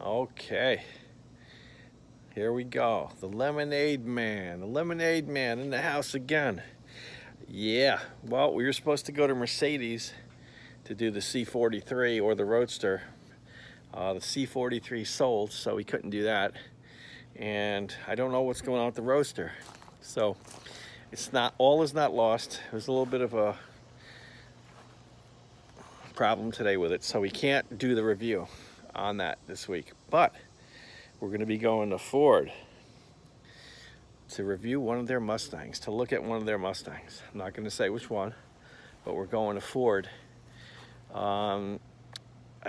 Okay, here we go. The Lemonade Man in the house again. Yeah, well, we were supposed to go to Mercedes to do the C43 or the Roadster. The C43 sold, so we couldn't do that. And I don't know what's going on with the Roadster. So all is not lost. There's a little bit of a problem today with it, so we can't do the review on that this week. But we're going to be going to Ford to review one of their Mustangs, to look at one of their Mustangs. I'm not going to say which one, but we're going to Ford. I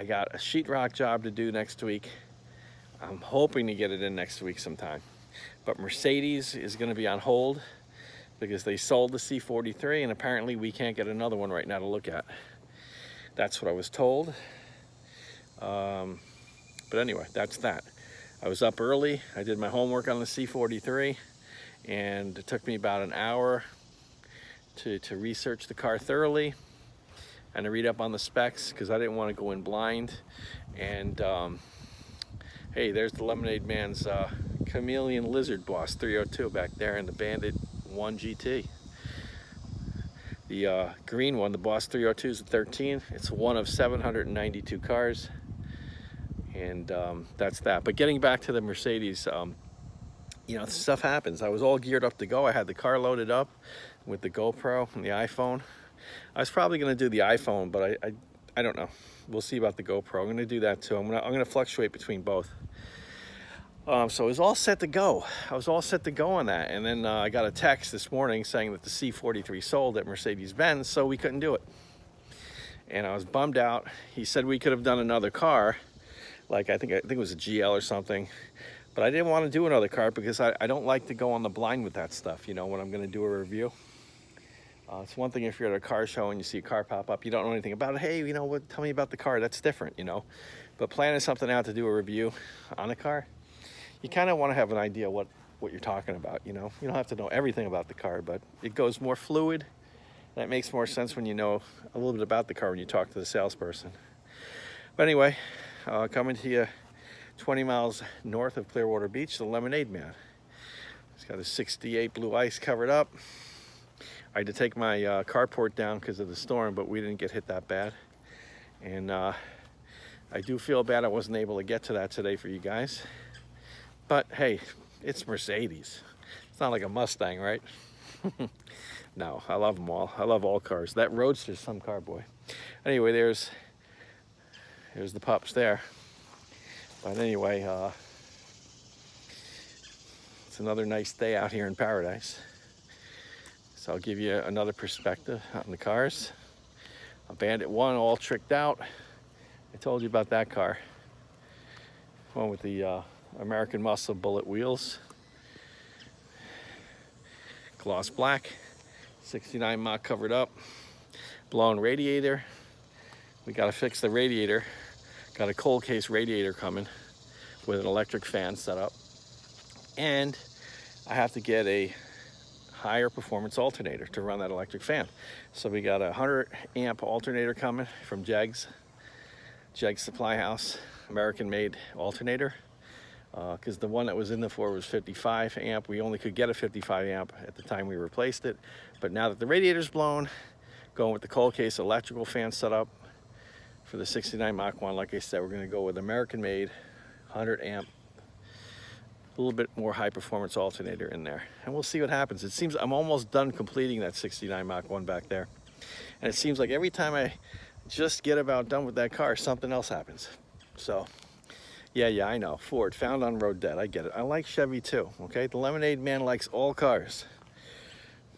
got a sheetrock job to do next week. I'm hoping to get it in next week sometime. But Mercedes is going to be on hold because they sold the C43, and apparently we can't get another one right now to look at. That's what I was told. But anyway, that's that. I was up early. I did my homework on the C43, and it took me about an hour to research the car thoroughly and to read up on the specs because I didn't want to go in blind. And hey, there's the Lemonade Man's Chameleon Lizard Boss 302 back there in the Bandit 1 GT. The green one, the Boss 302, is a 13. It's one of 792 cars. And that's that. But getting back to the Mercedes, you know, stuff happens. I was all geared up to go. I had the car loaded up with the GoPro and the iPhone. I was probably going to do the iPhone, but I don't know. We'll see about the GoPro. I'm going to do that too. I'm going to fluctuate between both. So I was all set to go. I was all set to go on that. And then I got a text this morning saying that the C43 sold at Mercedes Benz, so we couldn't do it. And I was bummed out. He said we could have done another car. Like I think it was a GL or something, but I didn't want to do another car because I don't like to go on the blind with that stuff, you know, when I'm going to do a review. It's one thing if you're at a car show and you see a car pop up, you don't know anything about it. Hey, you know what, tell me about the car. That's different, you know. But planning something out to do a review on a car, you kind of want to have an idea what you're talking about, you know. You don't have to know everything about the car, but it goes more fluid. That makes more sense when you know a little bit about the car when you talk to the salesperson. But anyway, coming to you 20 miles north of Clearwater Beach, the Lemonade Man. He's got a 68 Blue Ice covered up. I had to take my carport down because of the storm, but we didn't get hit that bad. And I do feel bad I wasn't able to get to that today for you guys. But hey, it's Mercedes. It's not like a Mustang, right? No, I love them all. I love all cars. That Roadster's some car, boy. Anyway, there's the pups there. But anyway, it's another nice day out here in paradise. So I'll give you another perspective on the cars. A Bandit 1 all tricked out. I told you about that car. One with the American Muscle bullet wheels. Gloss black. 69 Mach covered up. Blown radiator. We got to fix the radiator. Got a cold case radiator coming with an electric fan set up. And I have to get a higher performance alternator to run that electric fan. So we got a 100 amp alternator coming from Jegs Supply House, American made alternator. Because the one that was in the Ford was 55 amp. We only could get a 55 amp at the time we replaced it. But now that the radiator's blown, going with the cold case electrical fan setup for the 69 Mach 1, like I said, we're going to go with American made 100 amp, a little bit more high performance alternator in there, and we'll see what happens. It seems I'm almost done completing that 69 Mach 1 back there, and it seems like every time I just get about done with that car, something else happens. So yeah, I know. Ford, found on road dead. I get it. I like Chevy too, okay? The Lemonade Man likes all cars,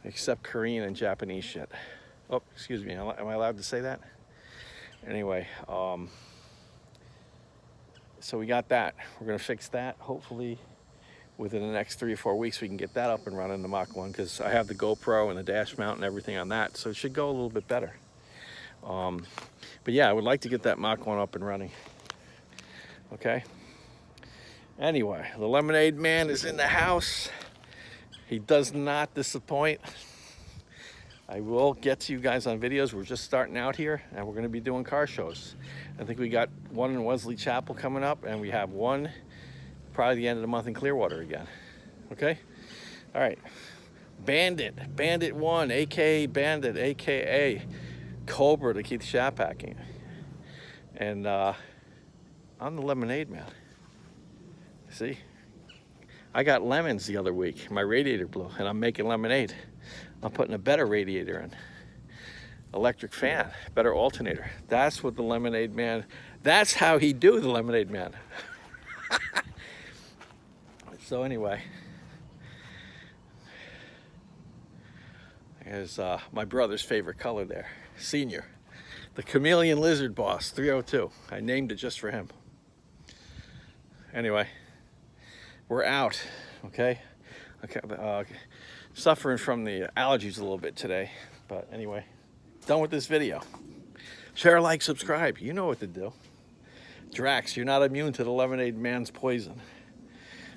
except Korean and Japanese shit. Oh, excuse me. Am I allowed to say that? Anyway, so we got that. We're going to fix that. Hopefully, within the next 3 or 4 weeks, we can get that up and running, the Mach 1, because I have the GoPro and the dash mount and everything on that, so it should go a little bit better. But yeah, I would like to get that Mach 1 up and running. Okay? Anyway, the Lemonade Man is in the house. He does not disappoint. I will get to you guys on videos. We're just starting out here, and we're going to be doing car shows. I think we got one in Wesley Chapel coming up, and we have one probably the end of the month in Clearwater again. Okay? All right. Bandit 1, aka Bandit, aka Cobra to Keith Shop Packing. And I'm the lemonade man. See? I got lemons the other week. My radiator blew, and I'm making lemonade. I'm putting a better radiator in. Electric fan, better alternator. That's what the lemonade man, that's how he do the lemonade man. So anyway, there's my brother's favorite color there, Senior. The Chameleon Lizard Boss 302. I named it just for him. Anyway, we're out, okay? Suffering from the allergies a little bit today, but anyway, done with this video. Share, like, subscribe. You know what to do. Drax, you're not immune to the lemonade man's poison.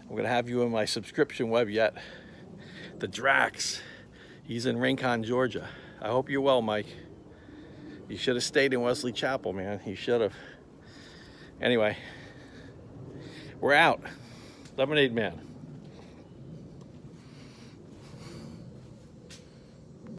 I'm gonna have you in my subscription web yet. The Drax, he's in Rincon, Georgia. I hope you're well, Mike. You should have stayed in Wesley Chapel, man. You should have. Anyway, we're out. Lemonade man.